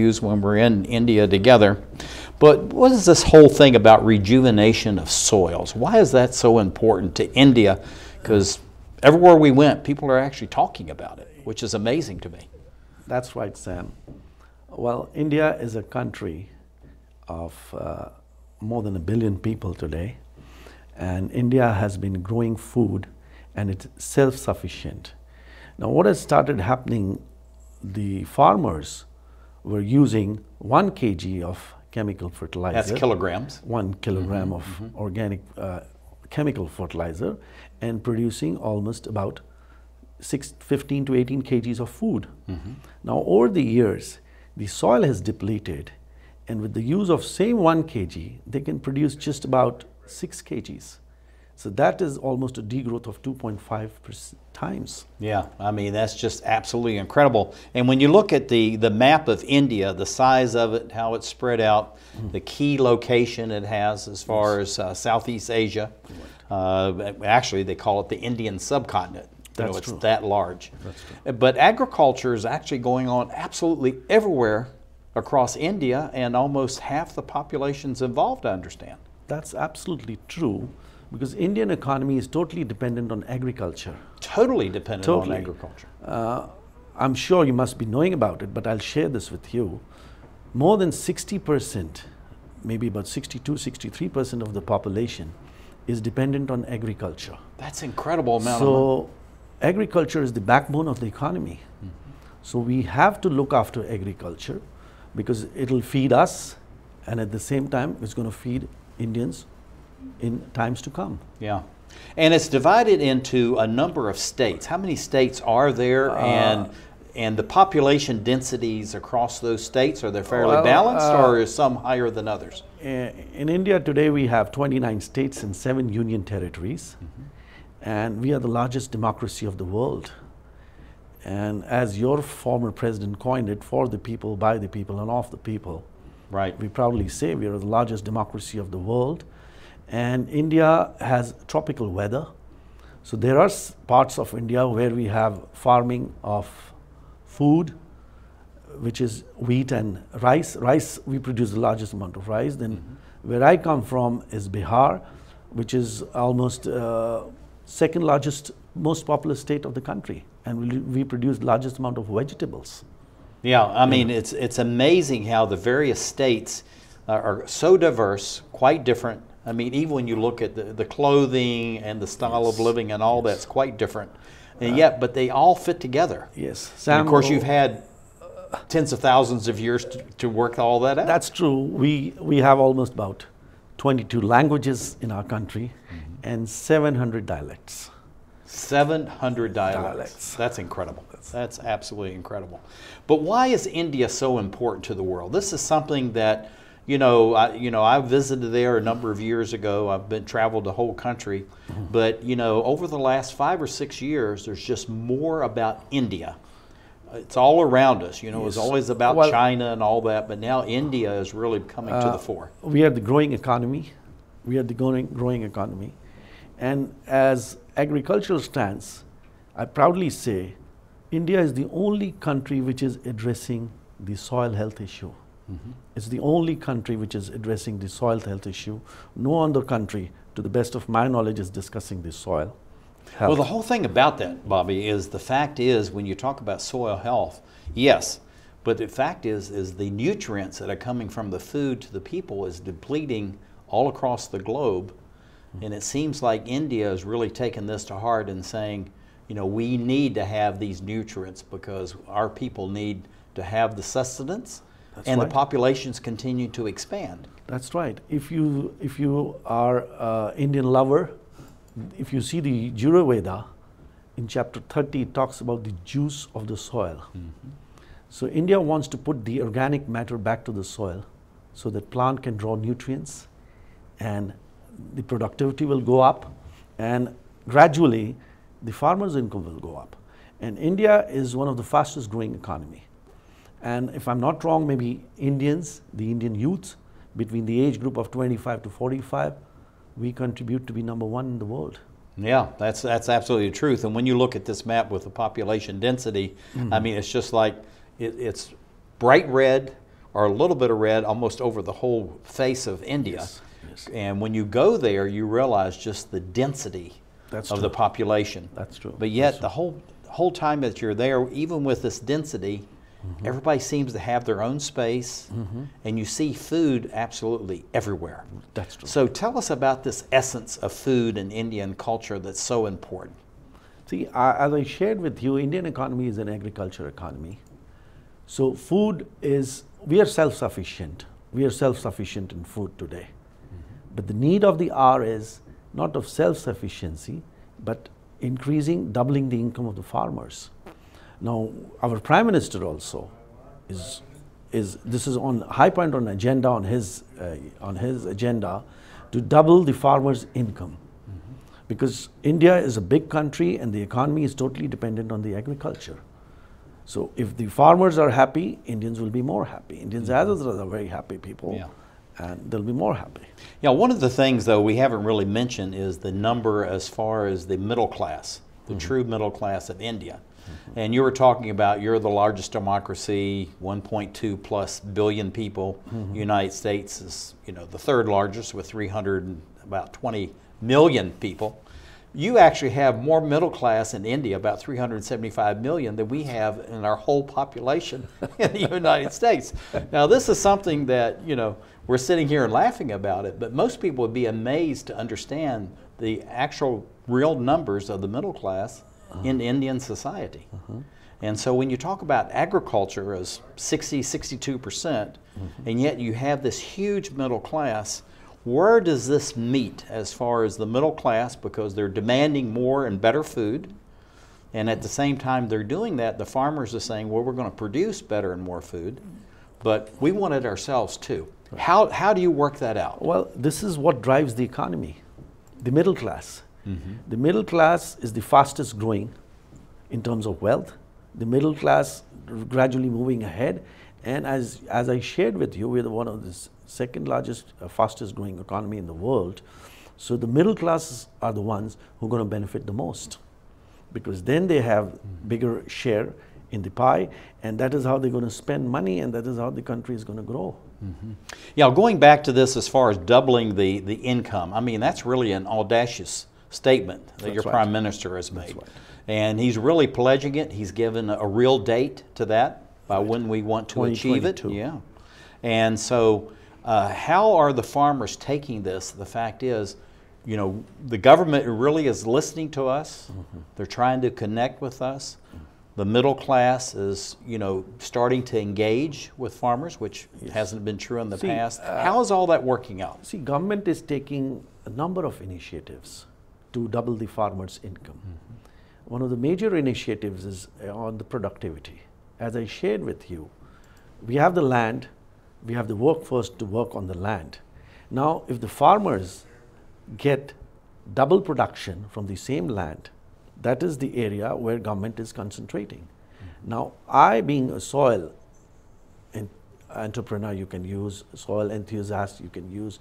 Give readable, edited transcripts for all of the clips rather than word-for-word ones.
interviews when we're in India together. But what is this whole thing about rejuvenation of soils? Why is that so important to India? Because everywhere we went, people are actually talking about it, which is amazing to me. That's right, Sam. Well, India is a country of more than 1 billion people today, and India has been growing food and it's self-sufficient. Now what has started happening, the farmers were using 1 kg of chemical fertilizer. That's kilograms. 1 kilogram of organic chemical fertilizer, and producing almost about 15 to 18 kgs of food. Now over the years, the soil has depleted, and with the use of same 1 kg, they can produce just about 6 kgs. So that is almost a degrowth of 2.5 times. Yeah, I mean, that's just absolutely incredible. And when you look at the map of India, the size of it, how it's spread out, the key location it has as far as Southeast Asia, actually they call it the Indian subcontinent. That's it's true. that large. That's true. But agriculture is actually going on absolutely everywhere across India, and almost half the population's involved, I understand. That's absolutely true, because Indian economy is totally dependent on agriculture. Totally dependent on agriculture. I'm sure you must be knowing about it, but I'll share this with you. More than 60%, maybe about 62, 63% of the population is dependent on agriculture. That's incredible amount of money. So agriculture is the backbone of the economy. So we have to look after agriculture, because it'll feed us, and at the same time it's going to feed Indians in times to come. Yeah. And it's divided into a number of states. How many states are there, and the population densities across those states, are they fairly balanced, or is some higher than others? In India today we have 29 states and 7 union territories, and we are the largest democracy of the world. And as your former president coined it, for the people, by the people, and of the people. Right. We proudly say we are the largest democracy of the world. And India has tropical weather. So there are parts of India where we have farming of food, which is wheat and rice. Rice, we produce the largest amount of rice. Then where I come from is Bihar, which is almost second largest, most populous state of the country. And we produce the largest amount of vegetables. Yeah, I mean, it's amazing how the various states are so diverse, quite different. I mean, even when you look at the clothing and the style of living and all that's quite different. And yet, but they all fit together. Yes. Sam, and of course, you've had tens of thousands of years to work all that out. That's true. We have almost about 22 languages in our country and 700 dialects. 700 dialects. That's incredible. That's absolutely incredible. But why is India so important to the world? This is something that, I visited there a number of years ago. I've traveled the whole country, but over the last 5 or 6 years, there's just more about India. It's all around us. It was always about China and all that, but now India is really coming to the fore. We are the growing economy. We are the growing economy, and as agricultural stance, I proudly say India is the only country which is addressing the soil health issue. It's the only country which is addressing the soil health issue. No other country, to the best of my knowledge, is discussing the soil health. Well, the whole thing about that, Bobby, is the fact is when you talk about soil health, yes, but the fact is the nutrients that are coming from the food to the people is depleting all across the globe. And it seems like India has really taken this to heart and saying, we need to have these nutrients because our people need to have the sustenance. That's and right. The populations continue to expand. That's right. If you are Indian lover, if you see the Jura Veda, in chapter 30, it talks about the juice of the soil. So India wants to put the organic matter back to the soil so that plant can draw nutrients, and the productivity will go up, and gradually the farmer's income will go up. And India is one of the fastest growing economy. And if I'm not wrong, maybe Indians, the Indian youth, between the age group of 25 to 45, we contribute to be #1 in the world. Yeah, that's absolutely the truth. And when you look at this map with the population density, I mean, it's just like, it's bright red, are a little bit of red almost over the whole face of India. Yes. Yes. And when you go there, you realize just the density of the population. That's true. But yet the whole time that you're there, even with this density, everybody seems to have their own space, and you see food absolutely everywhere. That's true. So tell us about this essence of food in Indian culture that's so important. See, as I shared with you, Indian economy is an agriculture economy. So food is, we are self-sufficient. We are self-sufficient in food today. But the need of the hour is not of self-sufficiency, but increasing, doubling the income of the farmers. Now, our Prime Minister also this is on high point on agenda, on his agenda, to double the farmers' income. Because India is a big country and the economy is totally dependent on the agriculture. So if the farmers are happy, Indians will be more happy. Indians as well are very happy people, and they'll be more happy. Yeah, one of the things though we haven't really mentioned is the number as far as the middle class, the true middle class of India. And you were talking about you're the largest democracy, 1.2 plus billion people. United States is, you know, the third largest with 320 million people. You actually have more middle class in India, about 375 million, than we have in our whole population in the United States. Now, this is something that, you know, we're sitting here and laughing about it, but most people would be amazed to understand the actual real numbers of the middle class in Indian society. And so when you talk about agriculture as 62%, and yet you have this huge middle class, where does this meet as far as the middle class, because they're demanding more and better food, and at the same time they're doing that, the farmers are saying, well, we're going to produce better and more food, but we want it ourselves too. How do you work that out? Well, this is what drives the economy, the middle class. The middle class is the fastest growing in terms of wealth. The middle class gradually moving ahead, and as I shared with you, we're one of the second largest, fastest growing economy in the world. So the middle classes are the ones who are going to benefit the most, because then they have bigger share in the pie, and that is how they're going to spend money, and that is how the country is going to grow. Yeah, going back to this as far as doubling the income, I mean, that's really an audacious statement that your Prime Minister has made. And he's really pledging it. He's given a real date to that by when we want to achieve it. Yeah. And so how are the farmers taking this? The fact is, you know, the government really is listening to us. They're trying to connect with us. The middle class is, you know, starting to engage with farmers, which hasn't been true in the past. How is all that working out? See, government is taking a number of initiatives to double the farmers' income. One of the major initiatives is on the productivity. As I shared with you, we have the land, we have the workforce to work on the land. Now, if the farmers get double production from the same land, that is the area where government is concentrating. Now, I being a soil entrepreneur, you can use, soil enthusiast, you can use,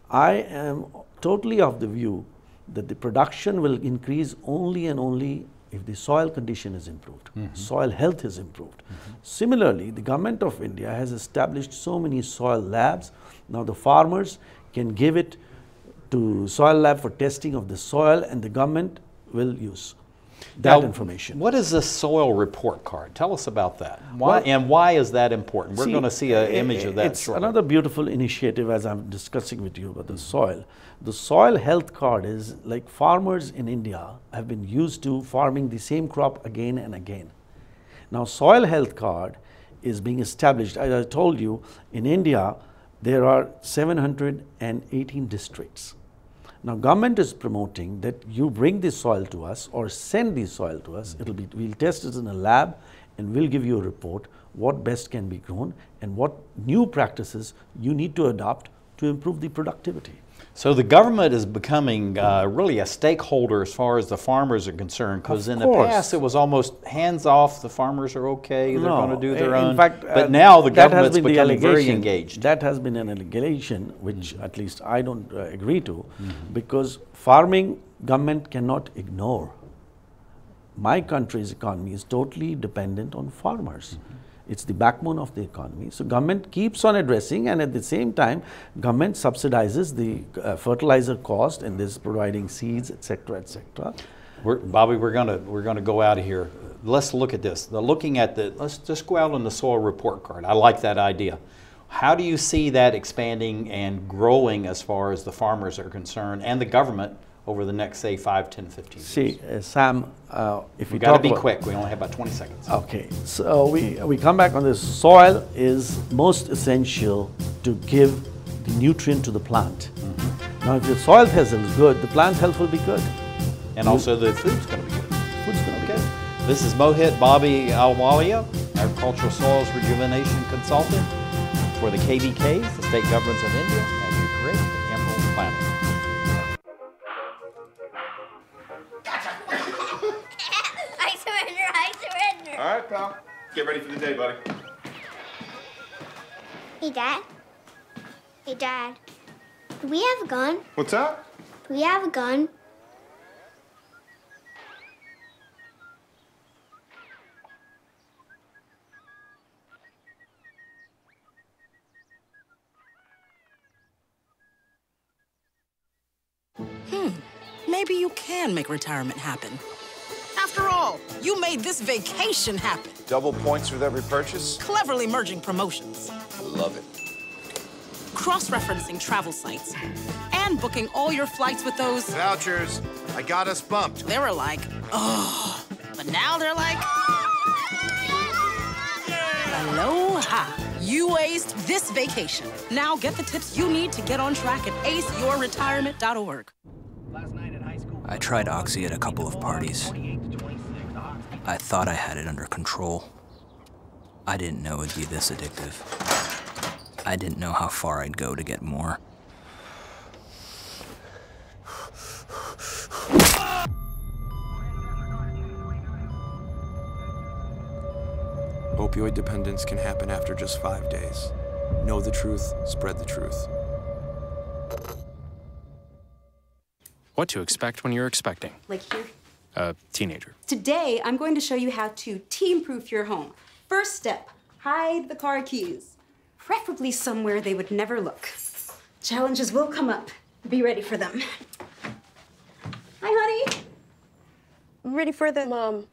I am totally of the view that the production will increase only and only if the soil condition is improved, soil health is improved. Similarly, the government of India has established so many soil labs. Now the farmers can give it to soil lab for testing of the soil, and the government will use that information. What is this soil report card? Tell us about that. Why is that important? We're going to see an image of that It's shortly. another beautiful initiative, as I'm discussing with you about the soil. The soil health card is like farmers in India have been used to farming the same crop again and again. Now soil health card is being established. As I told you, in India there are 718 districts. Now government is promoting that you bring this soil to us or send this soil to us. We'll test it in a lab and we'll give you a report what best can be grown and what new practices you need to adopt to improve the productivity. So the government is becoming really a stakeholder as far as the farmers are concerned, because in the past it was almost hands off, the farmers are okay, they're going to do their own. In fact, but now the government's becoming very engaged. That has been an allegation which at least I don't agree to, because farming government cannot ignore. My country's economy is totally dependent on farmers. It's the backbone of the economy. So government keeps on addressing, and at the same time, government subsidizes the fertilizer cost and is providing seeds, etc., etc. Bobby, we're gonna go out of here. Let's look at this. Let's just go out on the soil report card. I like that idea. How do you see that expanding and growing as far as the farmers are concerned and the government over the next, say, 5, 10, 15 years? See, Sam, if we got to be quick. We only have about 20 seconds. Okay, so we come back on this. Soil is most essential to give the nutrient to the plant. Now, if your soil health is good, the plant health will be good. And also the food's going to be good. Food's going to be good. This is Mohit Bobby Alwalia, Agricultural Soils Rejuvenation Consultant for the KVKs, the state governments of India, as we create the Emerald Planet. I surrender. All right, pal. Get ready for the day, buddy. Hey, Dad. Hey, Dad. Do we have a gun? What's up? Do we have a gun? Maybe you can make retirement happen. After all, you made this vacation happen. Double points with every purchase? Cleverly merging promotions. I love it. Cross-referencing travel sites. And booking all your flights with those... Vouchers. I got us bumped. They were like, oh. But now they're like... Aloha. You aced this vacation. Now get the tips you need to get on track at aceyourretirement.org. I tried Oxy at a couple of parties. I thought I had it under control. I didn't know it'd be this addictive. I didn't know how far I'd go to get more. Opioid dependence can happen after just 5 days. Know the truth, spread the truth. What to expect when you're expecting. Like here? A teenager. Today, I'm going to show you how to teen-proof your home. First step, hide the car keys. Preferably somewhere they would never look. Challenges will come up. Be ready for them. Hi, honey. Ready for the... Mom,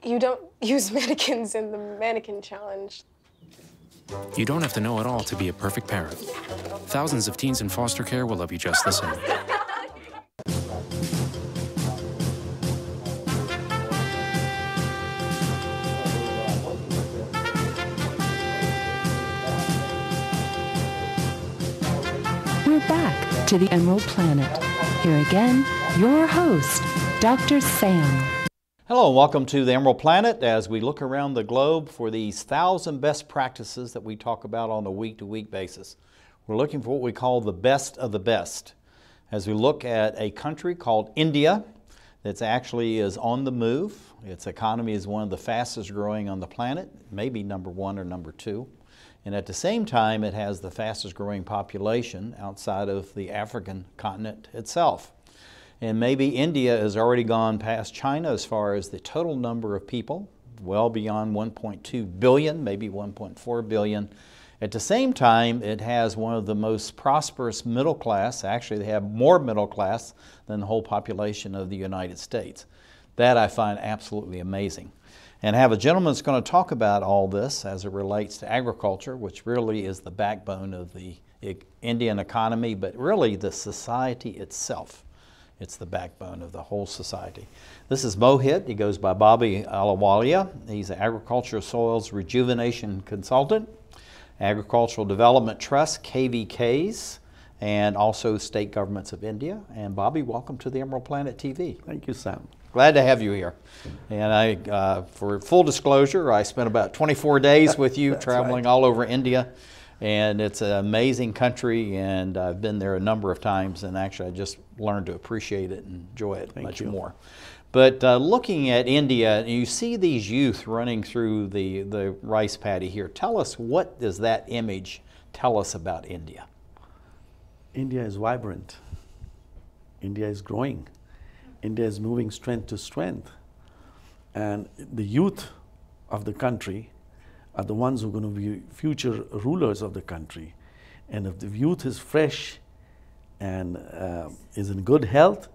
you don't use mannequins in the mannequin challenge. You don't have to know it all to be a perfect parent. Thousands of teens in foster care will love you just the same. We're back to the Emerald Planet. Here again, your host, Dr. Sam. Hello and welcome to the Emerald Planet as we look around the globe for these 1,000 best practices that we talk about on a week-to-week basis. We're looking for what we call the best of the best. As we look at a country called India that actually is on the move. Its economy is one of the fastest growing on the planet, maybe number 1 or number 2. And at the same time, it has the fastest growing population outside of the African continent itself. And maybe India has already gone past China as far as the total number of people, well beyond 1.2 billion, maybe 1.4 billion. At the same time, it has one of the most prosperous middle class. Actually, they have more middle class than the whole population of the United States. That I find absolutely amazing. And I have a gentleman that's going to talk about all this as it relates to agriculture, which really is the backbone of the Indian economy, but really the society itself. It's the backbone of the whole society. This is Mohit. He goes by Bobby Alwalia. He's an Agricultural Soils Rejuvenation Consultant, Agricultural Development Trust, KVKs, and also state governments of India. And Bobby, welcome to the Emerald Planet TV. Thank you, Sam. Glad to have you here. And for full disclosure, I spent about 24 days with you traveling all over India. And it's an amazing country, and I've been there a number of times, and actually I just learned to appreciate it and enjoy it much more. But looking at India, you see these youth running through the rice paddy here. Tell us, what does that image tell us about India? India is vibrant. India is growing. India is moving strength to strength. And the youth of the country are the ones who are going to be future rulers of the country. And if the youth is fresh and is in good health,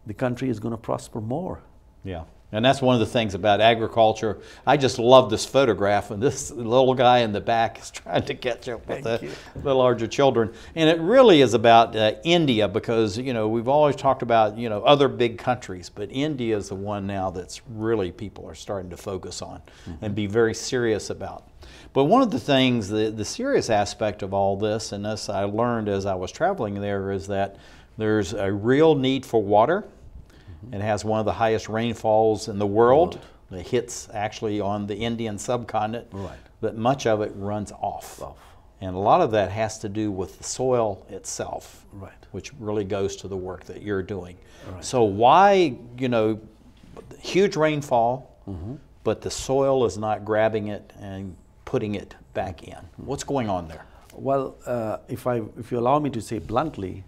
the country is going to prosper more. Yeah. And that's one of the things about agriculture. I just love this photograph, and this little guy in the back is trying to catch up with the larger children. And it really is about India, because, you know, we've always talked about, you know, other big countries, but India is the one now that's really people are starting to focus on and be very serious about. But one of the things, the serious aspect of all this, and this I learned as I was traveling there, is that there's a real need for water. It has one of the highest rainfalls in the world. It hits actually on the Indian subcontinent, but much of it runs off. And a lot of that has to do with the soil itself, which really goes to the work that you're doing. So why, you know, huge rainfall, but the soil is not grabbing it and putting it back in? What's going on there? Well, if you allow me to say bluntly,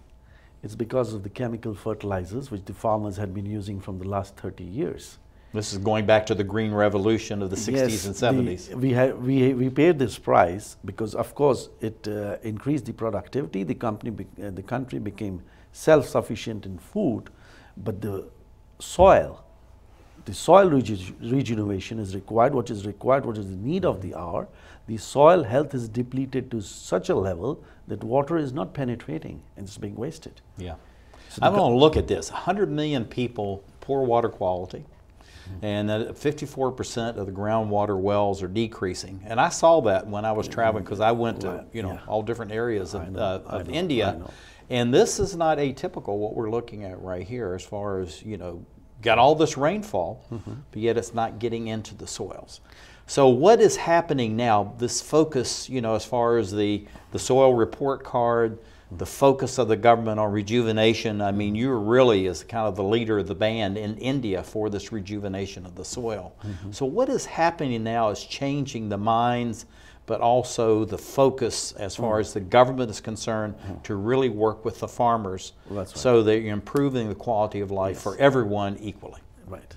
it's because of the chemical fertilizers which the farmers had been using from the last 30 years. This is going back to the Green Revolution of the 60s and 70s. We paid this price because, of course, it increased the productivity. The country became self-sufficient in food, but the soil regeneration is required. What is required, what is the need of the hour? The soil health is depleted to such a level that water is not penetrating and it's being wasted. Yeah. So I want to look at this. 100 million people, poor water quality, and 54% of the groundwater wells are decreasing. And I saw that when I was traveling, because I went to, you know, all different areas of India. And this is not atypical, what we're looking at right here, as far as, you know, got all this rainfall, but yet it's not getting into the soils. So what is happening now, this focus, you know, as far as the soil report card, the focus of the government on rejuvenation, I mean, you're really as kind of the leader of the band in India for this rejuvenation of the soil. So what is happening now is changing the minds, but also the focus as far as the government is concerned to really work with the farmers so that you're improving the quality of life for everyone equally. Right.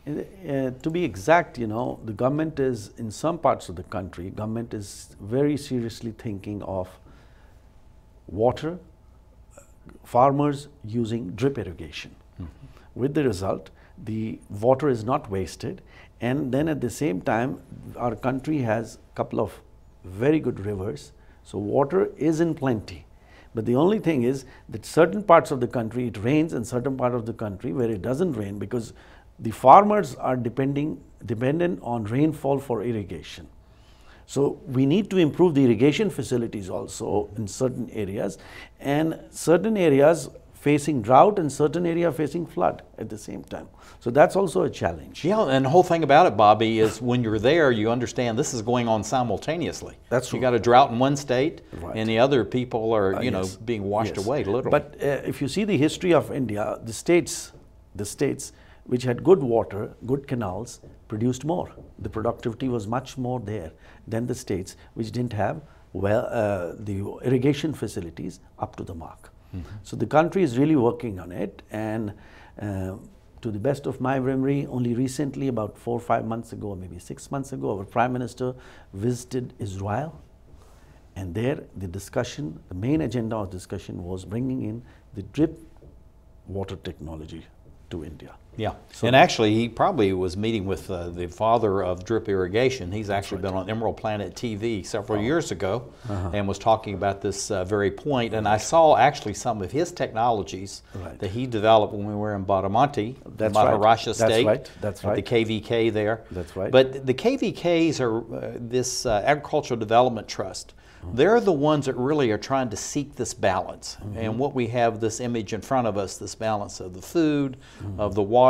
To be exact, you know, the government is, in some parts of the country, government is very seriously thinking of water, farmers using drip irrigation. With the result, the water is not wasted, and then at the same time, our country has a couple of very good rivers, so water is in plenty. But the only thing is that certain parts of the country it rains, and certain part of the country where it doesn't rain, because the farmers are dependent on rainfall for irrigation. So we need to improve the irrigation facilities also in certain areas, and certain areas facing drought and certain area facing flood at the same time. So that's also a challenge. Yeah, and the whole thing about it, Bobby, is when you're there, you understand this is going on simultaneously. That's true. You got a drought in one state, and the other people are, you know, being washed away, literally. But if you see the history of India, the states which had good water, good canals, produced more. The productivity was much more there than the states which didn't have the irrigation facilities up to the mark. So the country is really working on it, and to the best of my memory, only recently, about 4 or 5 months ago, or maybe 6 months ago, our Prime Minister visited Israel, and there the discussion, the main agenda of discussion was bringing in the drip water technology to India. Yeah, so, and actually he probably was meeting with the father of drip irrigation. He's actually been on EmeraldPlanet TV several years ago and was talking about this very point. And I saw actually some of his technologies that he developed when we were in Badamanti, Maharashtra State. That's right. The KVK there. That's right. But the KVKs are this Agricultural Development Trust. They're the ones that really are trying to seek this balance. And what we have this image in front of us, this balance of the food, of the water,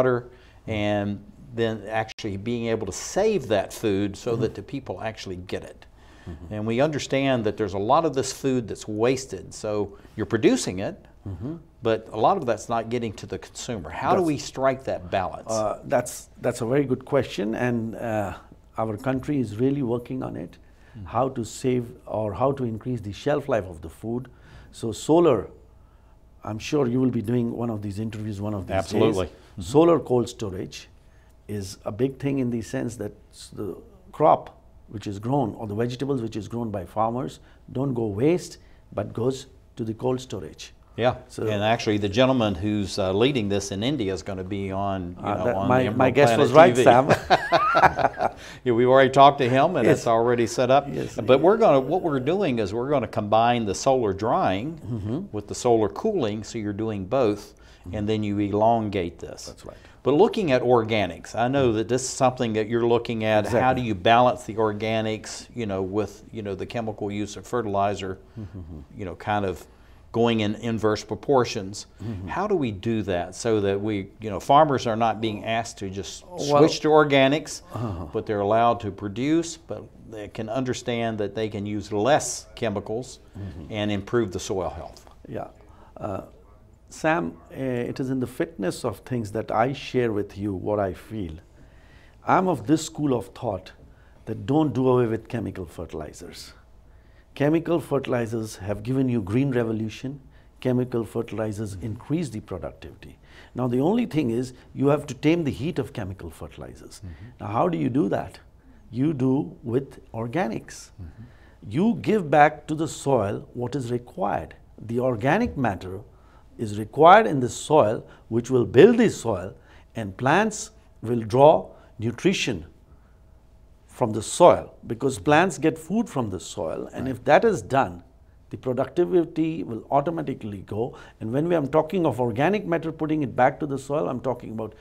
and then actually being able to save that food so that the people actually get it. And we understand that there's a lot of this food that's wasted. So you're producing it, but a lot of that's not getting to the consumer. How do we strike that balance? That's a very good question, and our country is really working on it. How to save or how to increase the shelf life of the food. So solar, I'm sure you will be doing one of these interviews one of these days. Solar cold storage is a big thing in the sense that the crop which is grown, or the vegetables which is grown by farmers, don't go waste, but goes to the cold storage. Yeah, so, and actually the gentleman who's leading this in India is going to be on, on my guess EmeraldPlanet was right, TV. Sam. Yeah, we've already talked to him, and Yes. it's already set up. Yes, but what we're doing is we're going to combine the solar drying with the solar cooling, so you're doing both, and then you elongate this. That's right. But looking at organics, I know that this is something that you're looking at. Exactly. How do you balance the organics, with the chemical use of fertilizer, kind of going in inverse proportions. How do we do that so that we, farmers are not being asked to just switch to organics, but they're allowed to produce, but they can understand that they can use less chemicals and improve the soil health? Yeah. Sam, it is in the fitness of things that I share with you what I feel. I'm of this school of thought that don't do away with chemical fertilizers. Chemical fertilizers have given you green revolution. Chemical fertilizers increase the productivity. Now the only thing is you have to tame the heat of chemical fertilizers. Now how do you do that? You do with organics. You give back to the soil what is required. The organic matter is required in the soil, which will build the soil, and plants will draw nutrition from the soil, because plants get food from the soil, and if that is done, the productivity will automatically go. And when I'm talking of organic matter putting it back to the soil, I'm talking about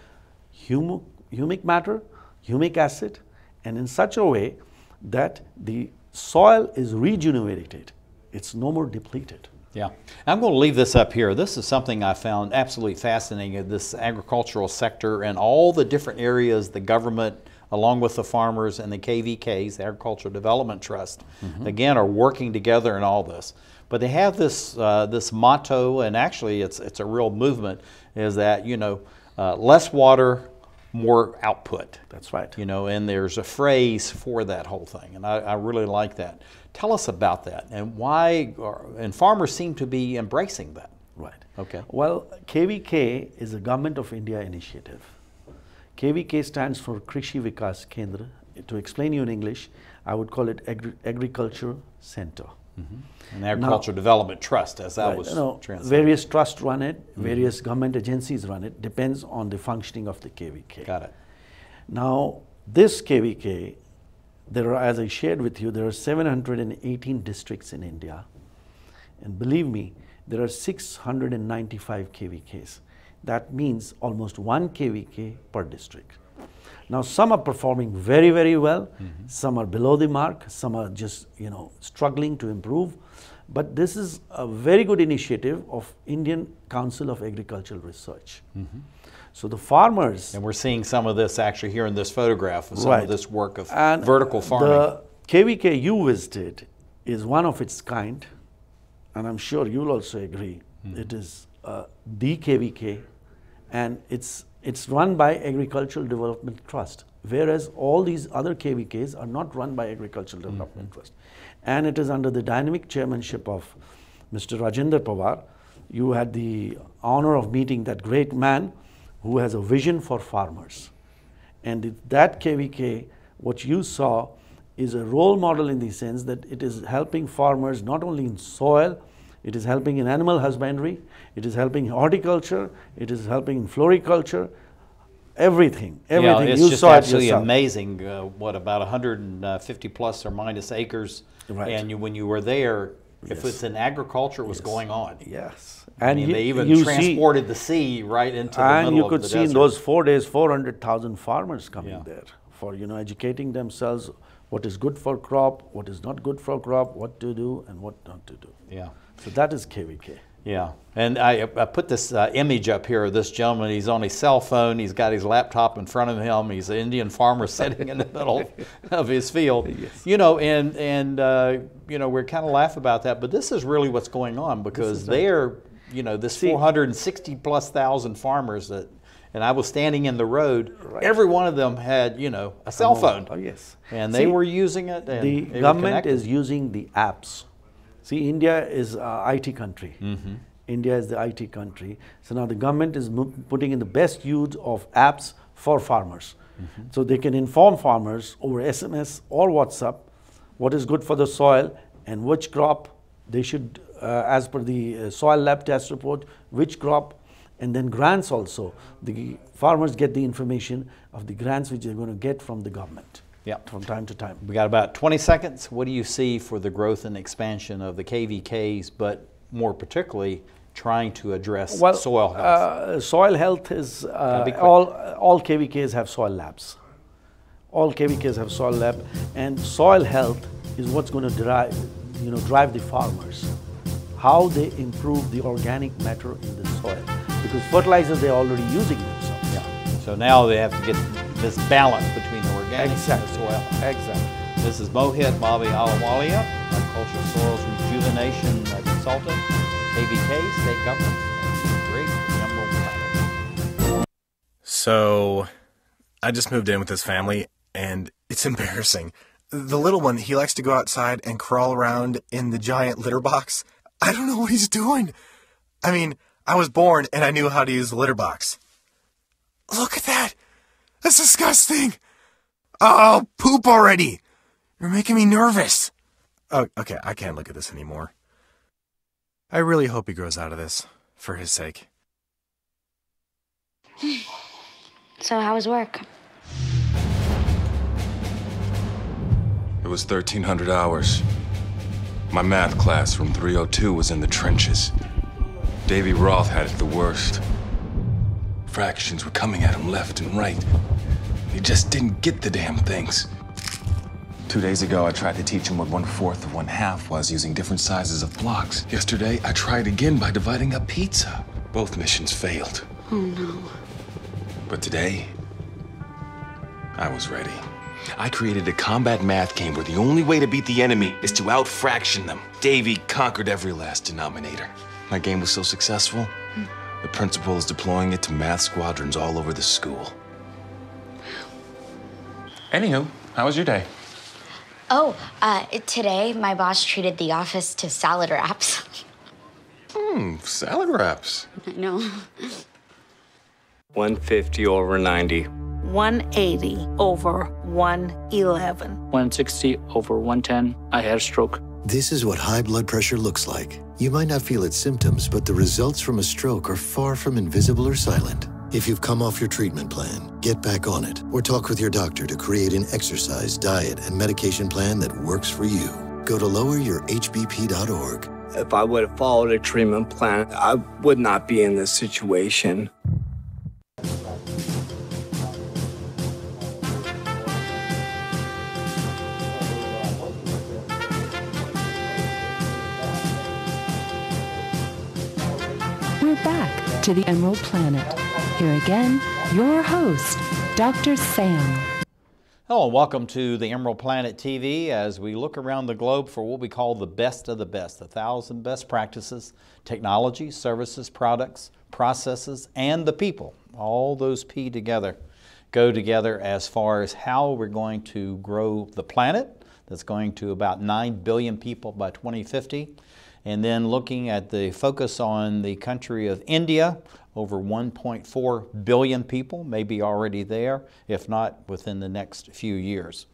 humic matter, humic acid, and in such a way that the soil is regenerated. It's no more depleted. Yeah. I'm going to leave this up here. This is something I found absolutely fascinating, this agricultural sector and all the different areas the government, along with the farmers and the KVKs, the Agricultural Development Trust, again, are working together in all this. But they have this this motto, and actually it's a real movement, is that, less water, more output. That's right. And there's a phrase for that whole thing, and I really like that. Tell us about that, and why, and farmers seem to be embracing that. Right. Okay. Well, KVK is a Government of India initiative. KVK stands for Krishi Vikas Kendra. To explain you in English, I would call it Agriculture Center. An Agricultural Development Trust, as that was translated. Various trusts run it, various government agencies run it, depends on the functioning of the KVK. Got it. Now, this KVK, as I shared with you, there are 718 districts in India. And believe me, there are 695 KVKs. That means almost 1 KVK per district. Now, some are performing very, very well. Some are below the mark. Some are just, struggling to improve. But this is a very good initiative of Indian Council of Agricultural Research. So the farmers... And we're seeing some of this actually here in this photograph, of some of this work of vertical farming. The KVK you visited is one of its kind, and I'm sure you'll also agree. It is the KVK, and it's run by Agricultural Development Trust, whereas all these other KVKs are not run by Agricultural Development Trust. And it is under the dynamic chairmanship of Mr. Rajendra Pawar. You had the honor of meeting that great man who has a vision for farmers. And that KVK, what you saw, is a role model in the sense that it is helping farmers not only in soil, it is helping in animal husbandry, it is helping horticulture, it is helping in floriculture, everything. Yeah, it's you just saw absolutely it yourself. amazing. About 150 plus or minus acres, and when you were there, if it's in agriculture, it was going on. Yes. And they even transported the sea right into the middle of the desert. And you could see in those 4 days, 400,000 farmers coming there for, educating themselves what is good for crop, what is not good for crop, what to do and what not to do. Yeah. So that is KVK. Yeah, and I put this image up here of this gentleman. He's on his cell phone. He's got his laptop in front of him. He's an Indian farmer sitting in the middle of his field. Yes. We kind of laugh about that, but this is really what's going on, because they're, this 460 plus thousand farmers that, and I was standing in the road. Every one of them had, a cell phone. Oh yes. And they were using it. And the government is using the apps. See, India is an IT country. India is the IT country. So now the government is putting in the best use of apps for farmers. So they can inform farmers over SMS or WhatsApp what is good for the soil and which crop they should, as per the soil lab test report, which crop, and then grants also. The farmers get the information of the grants which they're going to get from the government. Yeah, from time to time. We got about 20 seconds. What do you see for the growth and expansion of the KVKs, but more particularly trying to address soil health? Soil health is all KVKs have soil labs. All KVKs have soil lab, and soil health is what's going to drive the farmers. How they improve the organic matter in the soil, because fertilizers they're already using themselves. Yeah. So now they have to get this balance between the organic and the soil. Exactly. This is Mohit Bobby Alawalia, Agricultural Soils Rejuvenation Consultant, KVK, State Government. Great, EmeraldPlanet. So, I just moved in with this family, and it's embarrassing. The little one, he likes to go outside and crawl around in the giant litter box. I don't know what he's doing. I mean, I was born and I knew how to use the litter box. Look at that. That's disgusting. Oh, poop already. You're making me nervous. Oh, okay, I can't look at this anymore. I really hope he grows out of this, for his sake. So how was work? It was 1,300 hours. My math class from 302 was in the trenches. Davy Roth had it the worst. Fractions were coming at him left and right. He just didn't get the damn things. 2 days ago, I tried to teach him what 1/4 of 1/2 was using different sizes of blocks. Yesterday, I tried again by dividing up pizza. Both missions failed. Oh no. But today, I was ready. I created a combat math game where the only way to beat the enemy is to out-fraction them. Davy conquered every last denominator. My game was so successful, the principal is deploying it to math squadrons all over the school. Anywho, how was your day? Oh, today my boss treated the office to salad wraps. Salad wraps. I know. 150 over 90. 180 over 111. 160 over 110. I had a stroke. This is what high blood pressure looks like. You might not feel its symptoms, but the results from a stroke are far from invisible or silent. If you've come off your treatment plan, get back on it, or talk with your doctor to create an exercise, diet, and medication plan that works for you. Go to loweryourhbp.org. If I would have followed a treatment plan, I would not be in this situation. We're back to the Emerald Planet. Here again, your host, Dr. Sam. Hello and welcome to the Emerald Planet TV as we look around the globe for what we call the best of the best, 1,000 best practices, technology, services, products, processes, and the people. All those P together go together as far as how we're going to grow the planet. That's going to about 9 billion people by 2050. And then looking at the focus on the country of India, over 1.4 billion people, maybe already there, if not within the next few years.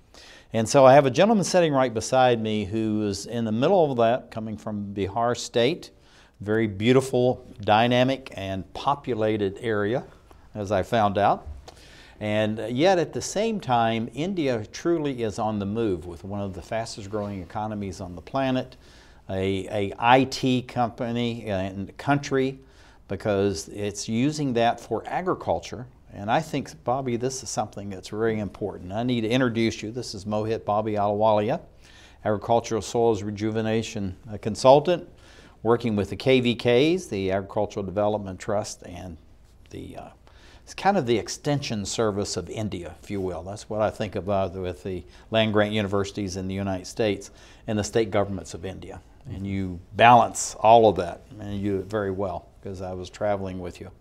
And so I have a gentleman sitting right beside me who is in the middle of that, coming from Bihar State, very beautiful, dynamic, and populated area, as I found out. And yet at the same time, India truly is on the move with one of the fastest growing economies on the planet, a IT company and country, because it's using that for agriculture. And I think, Bobby, this is something that's very important. I need to introduce you. This is Mohit Bobby Alawalia, Agricultural Soils Rejuvenation Consultant, working with the KVKs, the Agricultural Development Trust, and it's kind of the extension service of India, if you will. That's what I think about with the land-grant universities in the United States and the state governments of India. And you balance all of that, and you do it very well, because I was traveling with you.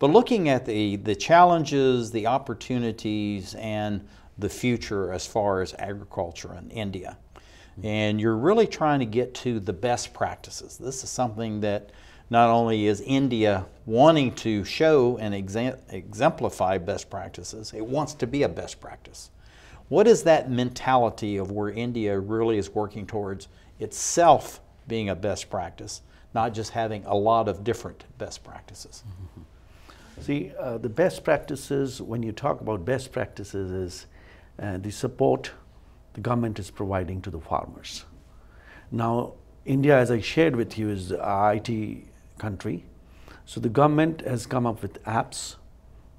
But looking at the challenges, the opportunities, and the future as far as agriculture in India. And you're really trying to get to the best practices. This is something that not only is India wanting to show and exemplify best practices, it wants to be a best practice. What is that mentality of where India really is working towards itself being a best practice, not just having a lot of different best practices? See, the best practices, when you talk about best practices, is the support the government is providing to the farmers. Now, India, as I shared with you, is the IT country. So the government has come up with apps.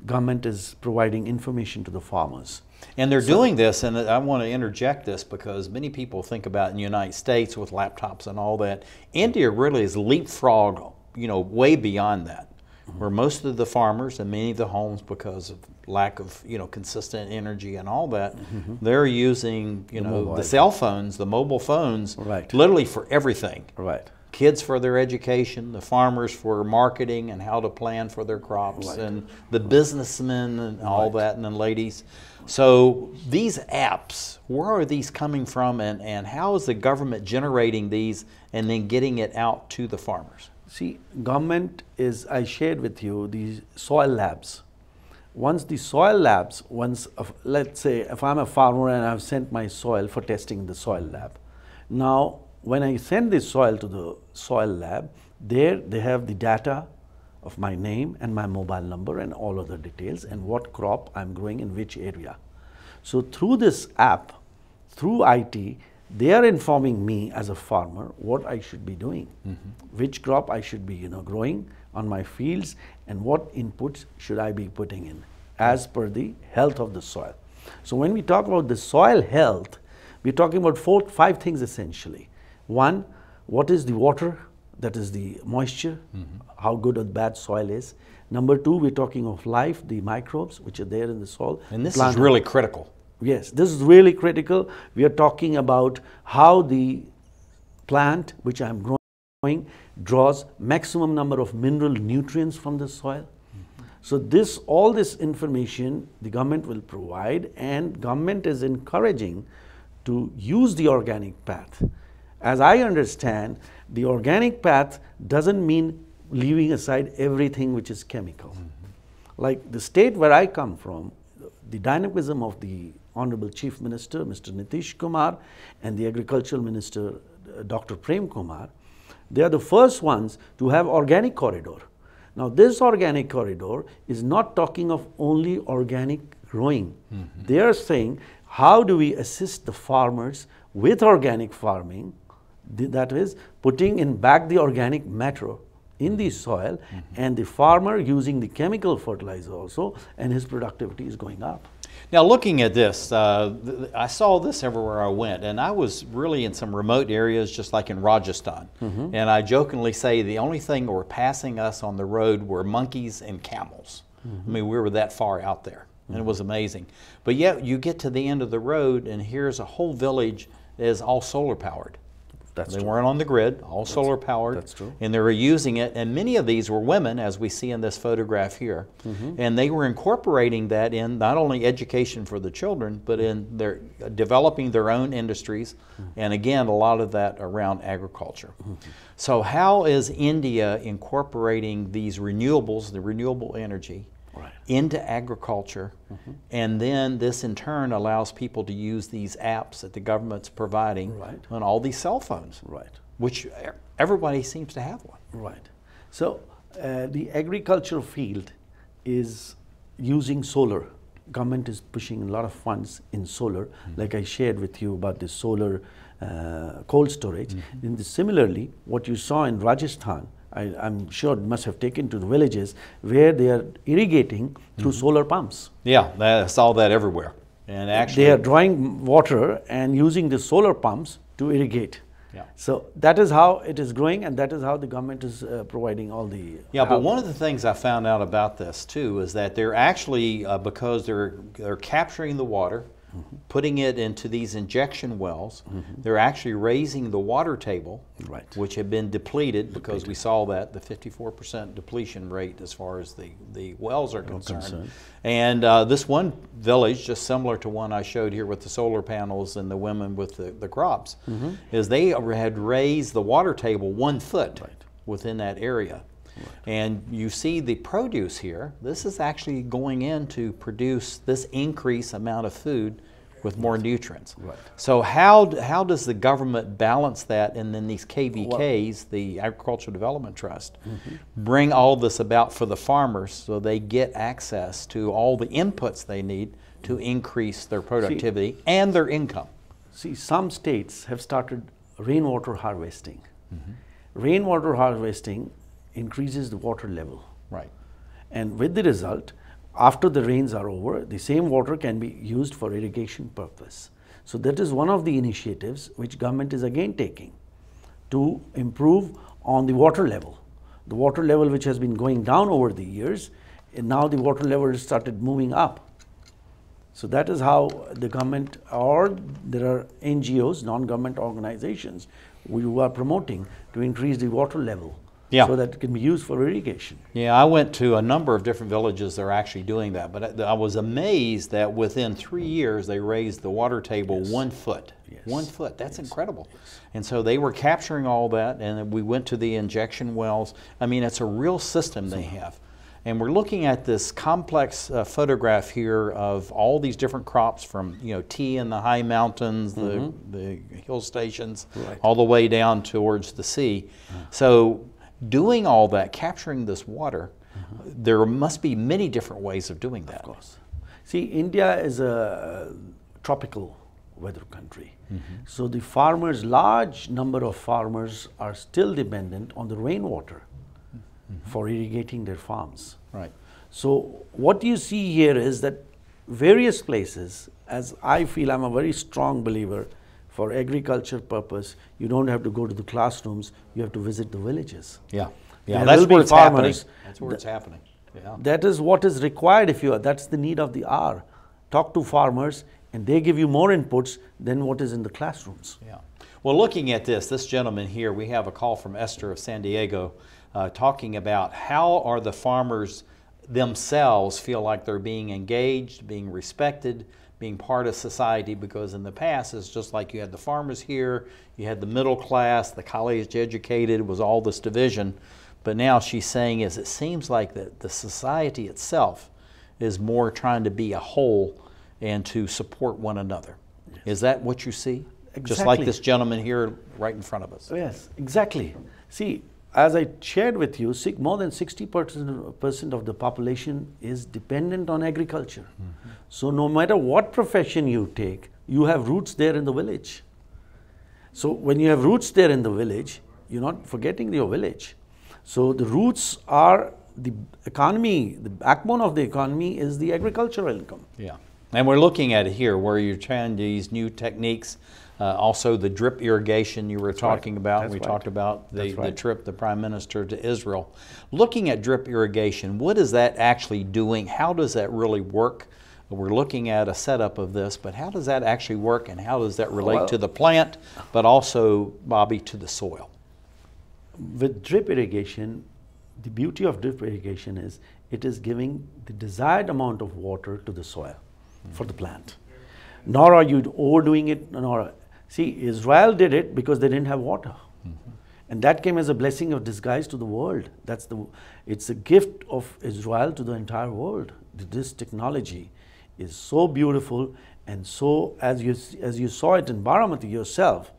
Government is providing information to the farmers. And they're doing this, and I want to interject this because many people think about in the United States with laptops and all that. India really is leapfrog, way beyond that. Where most of the farmers and many of the homes, because of lack of consistent energy and all that, they're using the cell phones, the mobile phones, literally for everything. Right. Kids for their education, the farmers for marketing and how to plan for their crops, and the businessmen and all that, and the ladies. So these apps, where are these coming from, and how is the government generating these and then getting it out to the farmers? See, government is, I shared with you, these soil labs. Once the soil labs, let's say if I'm a farmer and I've sent my soil for testing in the soil lab. Now, when I send this soil to the soil lab, there they have the data of my name and my mobile number and all other details and what crop I'm growing in which area. So through this app, through IT, they are informing me as a farmer what I should be doing, which crop I should be growing on my fields, and what inputs should I be putting in as per the health of the soil. So when we talk about the soil health, we're talking about 5 things essentially. One, what is the water, that is the moisture, how good or bad soil is. Number 2, we're talking of life, the microbes which are there in the soil. And this is really critical. Yes, this is really critical. We are talking about how the plant which I'm growing draws maximum number of mineral nutrients from the soil. So all this information the government will provide, and government is encouraging to use the organic path. As I understand, the organic path doesn't mean leaving aside everything which is chemical. Like the state where I come from, the dynamism of the Honorable Chief Minister, Mr. Nitish Kumar, and the Agricultural Minister, Dr. Prem Kumar, they are the first ones to have organic corridor. Now this organic corridor is not talking of only organic growing. They are saying, how do we assist the farmers with organic farming, that is putting in back the organic matter in the soil, and the farmer using the chemical fertilizer also, and his productivity is going up. Now looking at this, I saw this everywhere I went, and I was really in some remote areas just like in Rajasthan. And I jokingly say the only thing that were passing us on the road were monkeys and camels. I mean, we were that far out there, and it was amazing. But yet you get to the end of the road and here's a whole village that is all solar powered. They weren't on the grid, all solar powered. That's true. And they were using it, and many of these were women, as we see in this photograph here. And they were incorporating that in not only education for the children, but in their developing their own industries, and again, a lot of that around agriculture. So how is India incorporating these renewables, the renewable energy, into agriculture, and then this in turn allows people to use these apps that the government's providing on all these cell phones, which everybody seems to have one. Right. So the agricultural field is using solar. Government is pushing a lot of funds in solar, like I shared with you about the solar cold storage. And similarly, what you saw in Rajasthan, I'm sure must have taken to the villages where they are irrigating through solar pumps. Yeah, I saw that everywhere. And actually, they are drawing water and using the solar pumps to irrigate. So that is how it is growing, and that is how the government is providing all the help. But one of the things I found out about this too is that they're actually, because they're capturing the water, putting it into these injection wells, they're actually raising the water table, which had been depleted because we saw that, the 54% depletion rate as far as the wells are concerned. And this one village, just similar to one I showed here with the solar panels and the women with the crops, is they had raised the water table 1 foot. within that area. And you see the produce here. This is actually going in to produce this increased amount of food with more nutrients. Right. So how does the government balance that, and then these KVKs, the Agricultural Development Trust, bring all this about for the farmers so they get access to all the inputs they need to increase their productivity and their income? See, some states have started rainwater harvesting. Rainwater harvesting increases the water level. Right. And with the result, after the rains are over, the same water can be used for irrigation purpose. So that is one of the initiatives which government is again taking to improve on the water level. The water level which has been going down over the years, and now the water level has started moving up. So that is how the government, or there are NGOs, non-government organizations, who are promoting to increase the water level. Yeah. So that it can be used for irrigation. Yeah, I went to a number of different villages that are actually doing that, but I was amazed that within 3 years they raised the water table 1 foot. 1 foot, that's incredible. And so they were capturing all that, and we went to the injection wells. I mean, it's a real system they have. And we're looking at this complex photograph here of all these different crops from, you know, tea in the high mountains, the hill stations, all the way down towards the sea. So doing all that, capturing this water, there must be many different ways of doing that. Of course. See, India is a tropical weather country. So the farmers, large number of farmers are still dependent on the rainwater for irrigating their farms. Right. So what you see here is that various places, as I feel, I'm a very strong believer, for agriculture purpose, you don't have to go to the classrooms, you have to visit the villages. Yeah, yeah, There that's will be where it's farmers. happening. That's where it's happening. Yeah. That is what is required if you are, that's the need of the hour. Talk to farmers and they give you more inputs than what is in the classrooms. Yeah. Well, looking at this gentleman here, we have a call from Esther of San Diego talking about how are the farmers themselves feel like they're being engaged, being respected, being part of society, because in the past it's just like you had the farmers here, you had the middle class, the college educated, it was all this division. But now she's saying is it seems like that the society itself is more trying to be a whole and to support one another. Yes. Is that what you see? Exactly. Just like this gentleman here right in front of us. Yes, exactly. See, as I shared with you, more than 60% of the population is dependent on agriculture. So no matter what profession you take, you have roots there in the village. So when you have roots there in the village, you're not forgetting your village. So the roots are the economy, the backbone of the economy is the agricultural income. Yeah, and we're looking at it here where you're trying these new techniques. Also the drip irrigation you were talking about. We talked about the trip, the Prime Minister to Israel. Looking at drip irrigation, what is that actually doing? How does that really work? We're looking at a setup of this, but how does that actually work and how does that relate to the plant, but also, Bobby, to the soil? With drip irrigation, the beauty of drip irrigation is it is giving the desired amount of water to the soil for the plant. Nor are you overdoing it, nor... See, Israel did it because they didn't have water. And that came as a blessing of disguise to the world. It's a gift of Israel to the entire world. This technology is so beautiful, and so, as you saw it in Baramati yourself,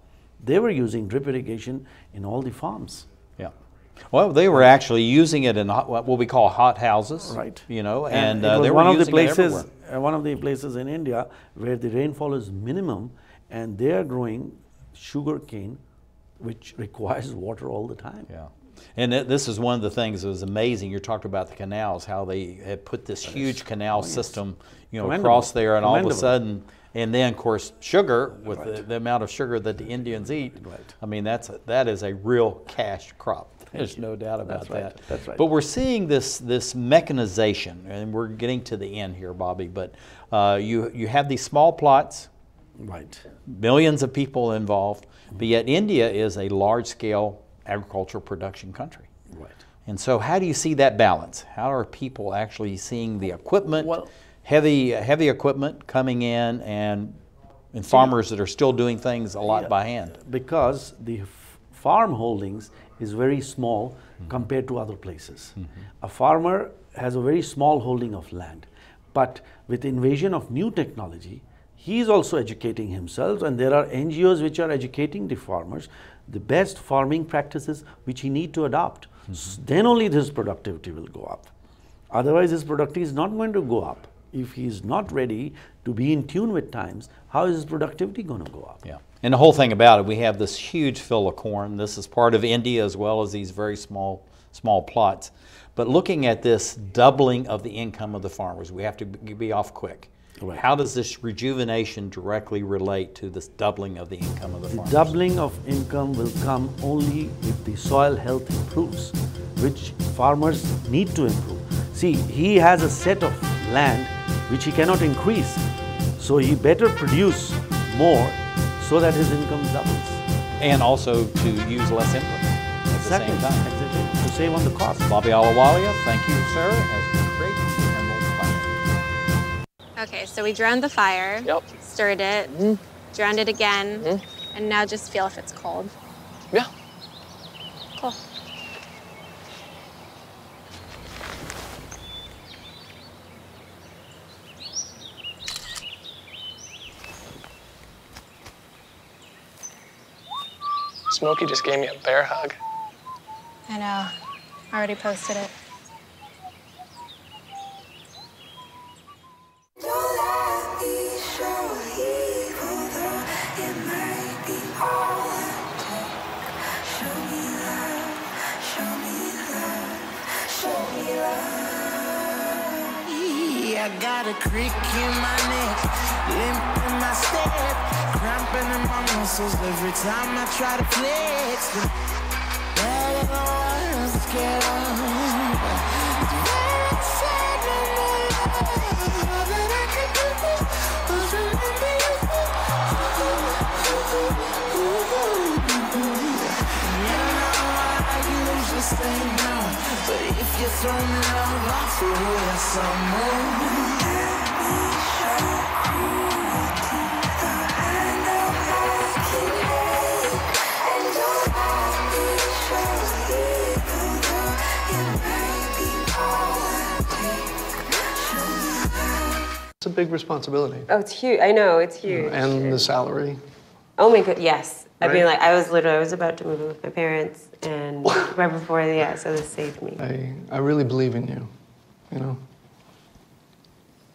they were using drip irrigation in all the farms. Yeah. Well, they were actually using it in what we call hot houses. Right. You know, and they were using it everywhere. One of the places in India where the rainfall is minimum, and they are growing sugar cane, which requires water all the time. Yeah. And this is one of the things that was amazing. You talked about the canals, how they had put this huge canal system, you know, across there, and all of a sudden, and then of course sugar, with the amount of sugar that the Indians eat. I mean, that is a real cash crop. There's no doubt about that. That's right. But we're seeing this mechanization, and we're getting to the end here, Bobby. But you have these small plots, right? Millions of people involved. But yet India is a large-scale agricultural production country. Right. And so, how do you see that balance? How are people actually seeing the equipment, heavy equipment coming in, and farmers that are still doing things a lot by hand? Because the farm holdings is very small compared to other places. A farmer has a very small holding of land, but with invasion of new technology, he is also educating himself, and there are NGOs which are educating the farmers the best farming practices which he need to adopt. Then only his productivity will go up. Otherwise, his productivity is not going to go up. If he is not ready to be in tune with times, how is his productivity going to go up? Yeah. And the whole thing about it, we have this huge field of corn. This is part of India as well as these very small plots. But looking at this doubling of the income of the farmers, we have to be off quick. Right. How does this rejuvenation directly relate to this doubling of the income of the farmers? The doubling of income will come only if the soil health improves, which farmers need to improve. See, he has a set of land which he cannot increase, so he better produce more so that his income doubles. And also to use less inputs at the same time. Exactly, to save on the cost. Bobby Ahluwalia, thank you, sir, as we create EmeraldPlanet. Okay, so we drowned the fire, stirred it, drowned it again, and now just feel if it's cold. Yeah. Cool. Smokey just gave me a bear hug. I know. Already posted it. I got a crick in my neck, limp in my step, cramping in my muscles every time I try to flex. But I don't wanna get but if you throw me love, I'll throw you some more. It's a big responsibility. Oh, it's huge. I know, it's huge. And the salary. Oh my god, yes. I mean, Right? like, I was about to move in with my parents, and right before, so this saved me. I really believe in you, you know?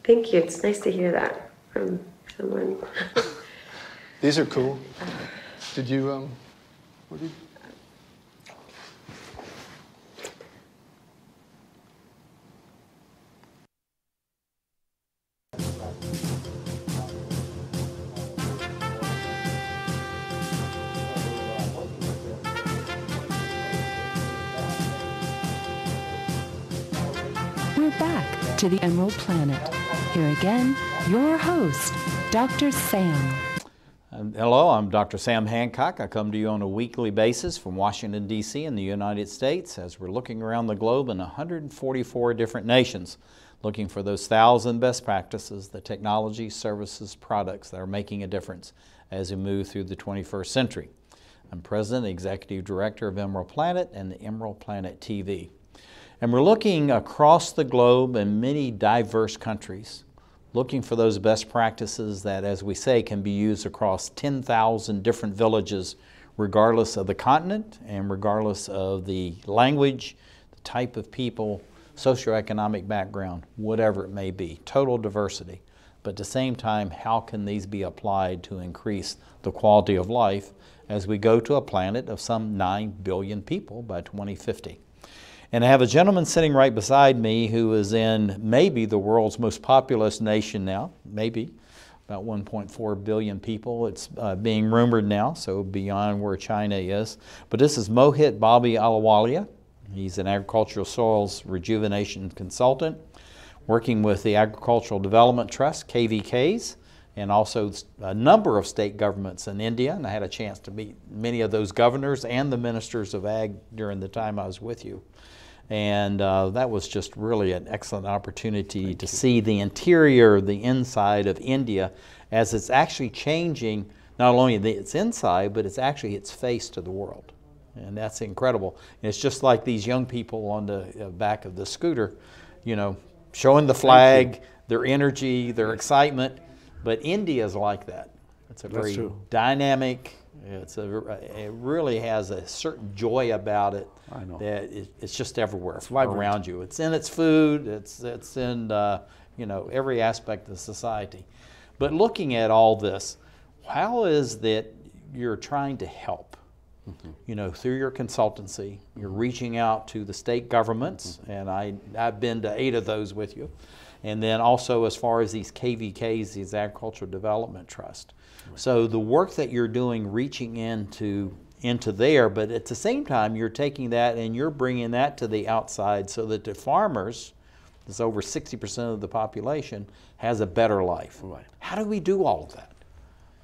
Thank you. It's nice to hear that from someone. These are cool. Did you, what did you... We're back to the Emerald Planet. Here again, your host, Dr. Sam. Hello, I'm Dr. Sam Hancock. I come to you on a weekly basis from Washington, D.C. in the United States as we're looking around the globe in 144 different nations, looking for those 1,000 best practices, the technology, services, products that are making a difference as we move through the 21st century. I'm President and Executive Director of EmeraldPlanet and the EmeraldPlanet TV. And we're looking across the globe in many diverse countries, looking for those best practices that, as we say, can be used across 10,000 different villages, regardless of the continent and regardless of the language, the type of people, socioeconomic background, whatever it may be, total diversity. But at the same time, how can these be applied to increase the quality of life as we go to a planet of some 9 billion people by 2050? And I have a gentleman sitting right beside me who is in maybe the world's most populous nation now, maybe, about 1.4 billion people. It's being rumored now, so beyond where China is. But this is Mohit Bobby Ahluwalia. He's an agricultural soils rejuvenation consultant, working with the Agricultural Development Trust, KVKs, and also a number of state governments in India. And I had a chance to meet many of those governors and the ministers of ag during the time I was with you. And that was just really an excellent opportunity to see the interior, the inside of India, as it's actually changing not only its inside, but it's actually its face to the world. And that's incredible. And it's just like these young people on the back of the scooter, you know, showing the flag, their energy, their excitement. But India is like that. It's a very dynamic, it really has a certain joy about it. I know. That it's just everywhere around you. It's in its food, it's in you know, every aspect of society. But looking at all this, how is that you're trying to help? You know, through your consultancy, you're reaching out to the state governments, and I've been to 8 of those with you. And then also as far as these KVKs, these Agricultural Development Trust. So the work that you're doing, reaching into there, but at the same time, you're taking that and you're bringing that to the outside so that the farmers, that's over 60% of the population, has a better life. Right. How do we do all of that?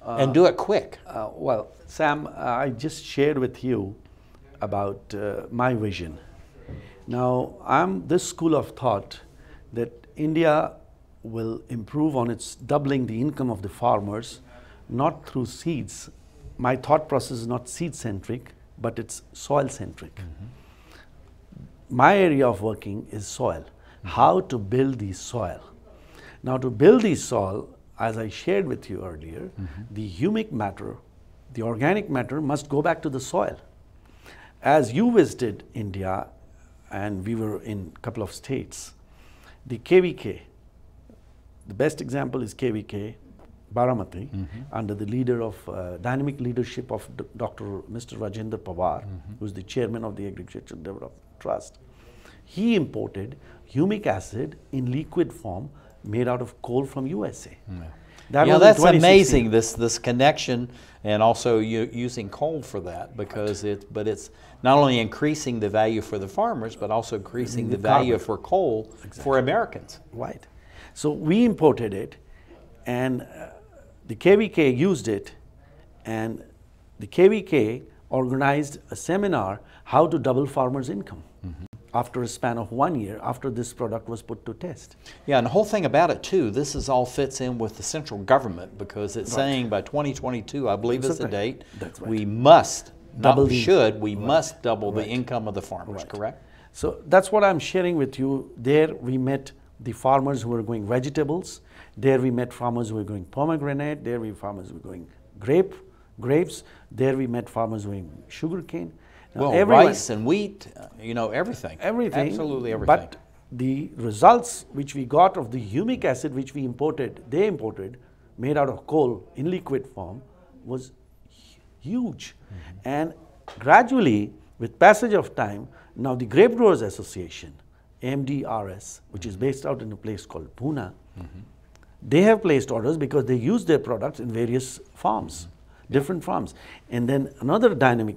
And do it quick? Well, Sam, I just shared with you about my vision. Now, I'm this school of thought that India will improve on its doubling the income of the farmers, not through seeds. My thought process is not seed-centric, but it's soil-centric. My area of working is soil. How to build the soil. Now, to build the soil, as I shared with you earlier, the humic matter, the organic matter must go back to the soil. As you visited India, and we were in a couple of states, the KVK, the best example is KVK, Baramati, under the leader of dynamic leadership of Mr. Rajendra Pawar, who's the chairman of the Agricultural Development Trust. He imported humic acid in liquid form made out of coal from USA. That's amazing, this connection, and also using coal for that, because it's not only increasing the value for the farmers, but also increasing the value for coal for Americans. Right. So we imported it, and the KVK used it, and the KVK organized a seminar how to double farmers' income. After a span of 1 year, after this product was put to test. Yeah, and the whole thing about it too, this is all fits in with the central government, because it's saying by 2022, I believe is the date, we must, we must double the income of the farmers, correct? So that's what I'm sharing with you. There we met the farmers who were growing vegetables. There we met farmers who were growing pomegranate. There we farmers who were growing grapes. There we met farmers who were growing sugarcane. Well, rice and wheat, you know, everything. Everything. Absolutely everything. But the results which we got of the humic acid which we imported, they imported, made out of coal in liquid form, was huge. And gradually, with passage of time, now the Grape Growers Association, MDRS, which is based out in a place called Pune, they have placed orders because they use their products in various farms, different farms. And then another dynamic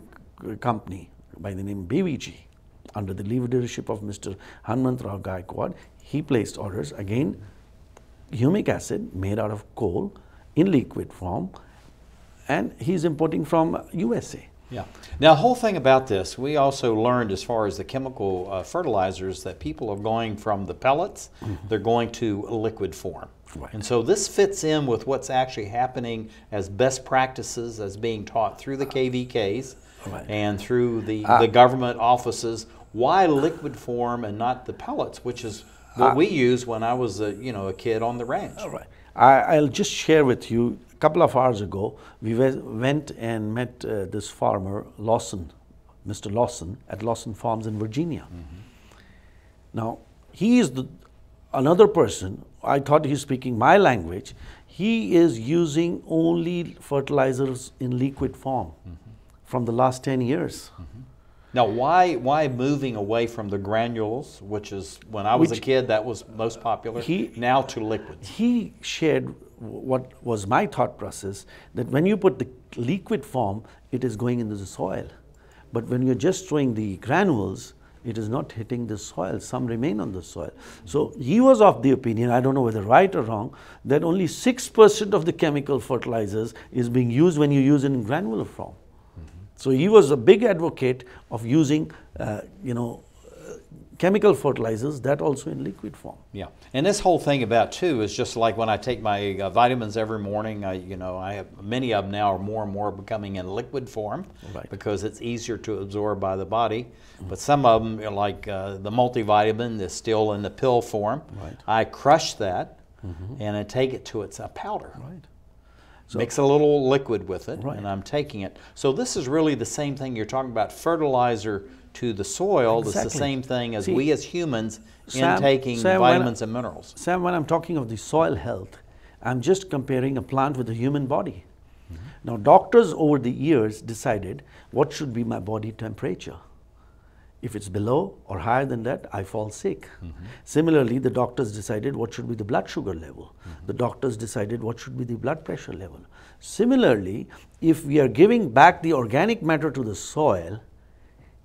company by the name BVG, under the leadership of Mr. Hanmantrao Gaikwad, he placed orders, again, humic acid made out of coal in liquid form, and he's importing from USA. Yeah. Now, the whole thing about this, we also learned as far as the chemical fertilizers that people are going from the pellets, they're going to a liquid form. Right. And so this fits in with what's actually happening as best practices as being taught through the KVKs and through the government offices. Why liquid form and not the pellets, which is what we used when I was a kid on the ranch. All right. I'll just share with you, a couple of hours ago, we went and met this farmer, Lawson, Mr. Lawson, at Lawson Farms in Virginia. Now, he is another person, I thought he's speaking my language. He is using only fertilizers in liquid form from the last 10 years. Now, why moving away from the granules, which is, when I was a kid, that was most popular, now to liquids? He shared what was my thought process, that when you put the liquid form, it is going into the soil. But when you're just throwing the granules, it is not hitting the soil. Some remain on the soil. So he was of the opinion, I don't know whether right or wrong, that only 6% of the chemical fertilizers is being used when you use it in granular form. So he was a big advocate of using, chemical fertilizers, that also in liquid form. Yeah, and this whole thing about too is just like when I take my vitamins every morning. I have many of them now are more and more becoming in liquid form because it's easier to absorb by the body. But some of them, like the multivitamin, is still in the pill form. I crush that and I take it to a powder. So mix a little liquid with it, and I'm taking it. So this is really the same thing you're talking about, fertilizer to the soil. It's the same thing as we as humans intaking vitamins and minerals. Sam, when I'm talking of the soil health, I'm just comparing a plant with a human body. Now, doctors over the years decided what should be my body temperature. If it's below or higher than that, I fall sick. Similarly, the doctors decided what should be the blood sugar level. The doctors decided what should be the blood pressure level. Similarly, if we are giving back the organic matter to the soil,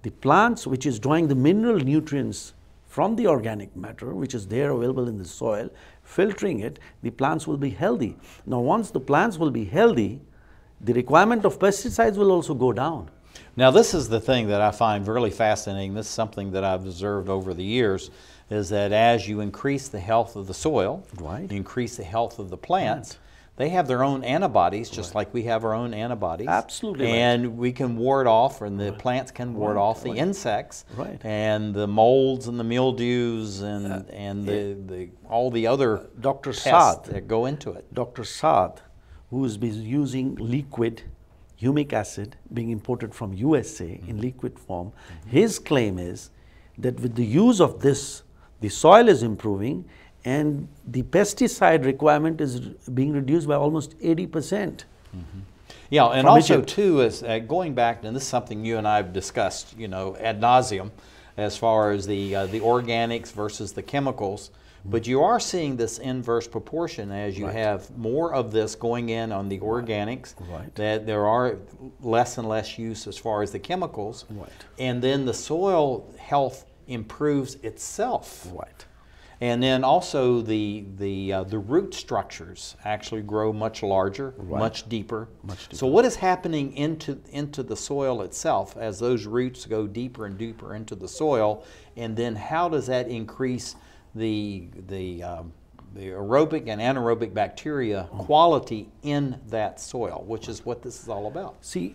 the plants which is drawing the mineral nutrients from the organic matter, which is there available in the soil, filtering it, the plants will be healthy. Now, once the plants will be healthy, the requirement of pesticides will also go down. Now, this is the thing that I find really fascinating. This is something that I've observed over the years, is that as you increase the health of the soil, you increase the health of the plants, they have their own antibodies, just like we have our own antibodies. Absolutely. And we can ward off, and the plants can ward off the insects and the molds and the mildews and all the other pests that go into it. Dr. Saad, who has been using liquid humic acid being imported from USA in liquid form, his claim is that with the use of this, the soil is improving and the pesticide requirement is being reduced by almost 80%. Yeah, and also too is going back, and this is something you and I have discussed, ad nauseum, as far as the organics versus the chemicals. But you are seeing this inverse proportion as you have more of this going in on the organics, that there are less and less use as far as the chemicals, and then the soil health improves itself. And then also the root structures actually grow much larger, much deeper. So what is happening into the soil itself as those roots go deeper and deeper into the soil, and then how does that increase the aerobic and anaerobic bacteria quality in that soil, which is what this is all about. See,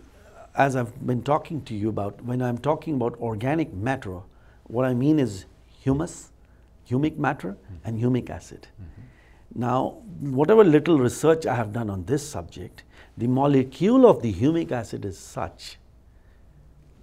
as I've been talking to you about, when I'm talking about organic matter, what I mean is humus, humic matter, and humic acid. Now, whatever little research I have done on this subject, the molecule of the humic acid is such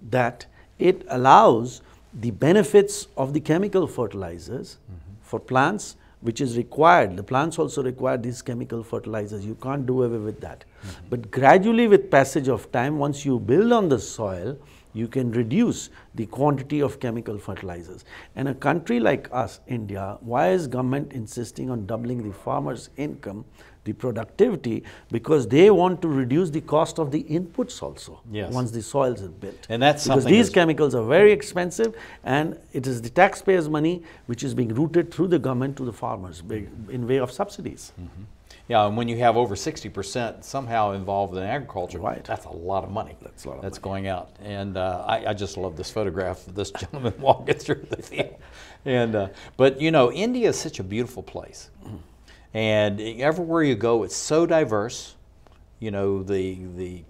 that it allows the benefits of the chemical fertilizers for plants, which is required. The plants also require these chemical fertilizers. You can't do away with that. But gradually, with passage of time, once you build on the soil, you can reduce the quantity of chemical fertilizers. And a country like us, India, why is government insisting on doubling the farmer's income, the productivity? Because they want to reduce the cost of the inputs also, once the soils are built. And that's because these chemicals are very expensive, and it is the taxpayers' money which is being routed through the government to the farmers in way of subsidies. Yeah, and when you have over 60% somehow involved in agriculture, that's a lot of money that's going out. And I just love this photograph of this gentleman walking through the field. And but India is such a beautiful place, and everywhere you go, it's so diverse. The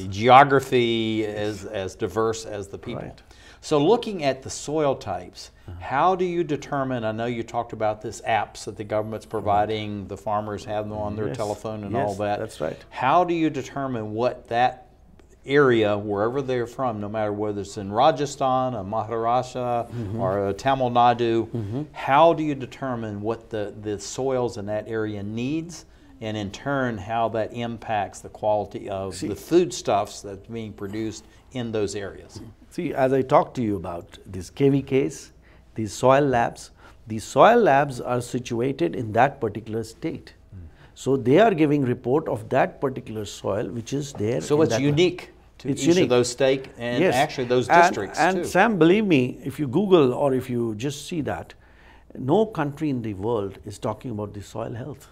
geography is as diverse as the people. So looking at the soil types, how do you determine, I know you talked about this apps that the government's providing, the farmers have them on their telephone and all that. That's right. How do you determine what that area, wherever they're from, no matter whether it's in Rajasthan, or Maharashtra, or Tamil Nadu, how do you determine what the soils in that area needs, and in turn how that impacts the quality of the foodstuffs that's being produced in those areas? See, as I talked to you about these KVKs, these soil labs are situated in that particular state. So they are giving report of that particular soil which is there. So it's unique to each of those states and actually those districts too. And Sam, believe me, if you Google or if you just see that, no country in the world is talking about the soil health.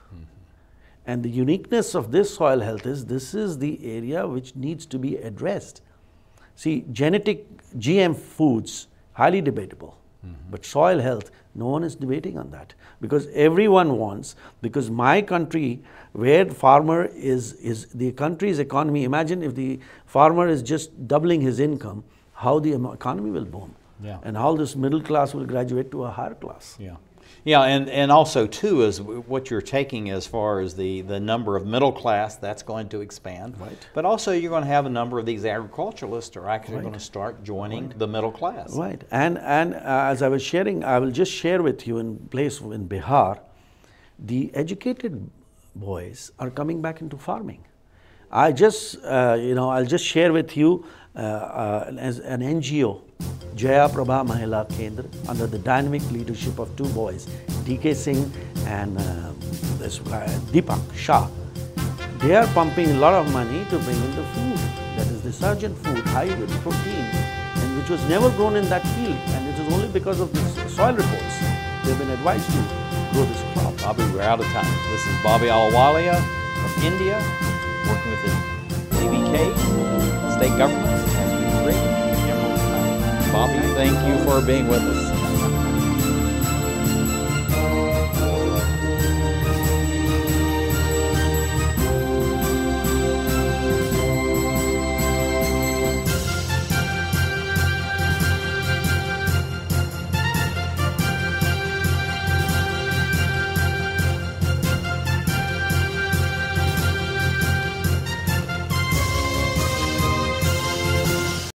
And the uniqueness of this soil health is this is the area which needs to be addressed. See, genetic GM foods, highly debatable. But soil health, no one is debating on that, because everyone wants, because my country, where farmer is the country's economy, imagine if the farmer is just doubling his income, how the economy will boom. Yeah. And how this middle class will graduate to a higher class. Yeah. Yeah, and also too is what you're taking as far as the number of middle class, that's going to expand. Right. But also you're going to have a number of these agriculturalists are actually going to start joining the middle class. Right. And as I was sharing, I will just share with you in place in Bihar, the educated boys are coming back into farming. I just, I'll just share with you as an NGO, Jaya Prabha Mahila Kendra, under the dynamic leadership of two boys, DK Singh and this guy, Deepak Shah. They are pumping a lot of money to bring in the food, that is the surgeon food, high with protein, and which was never grown in that field, and it is only because of these soil reports they've been advised to grow this crop. Bobby, we're out of time. This is Bobby Alawalia from India, working with the CBK, state government, as we create EmeraldPlanet. Bobby, thank you for being with us.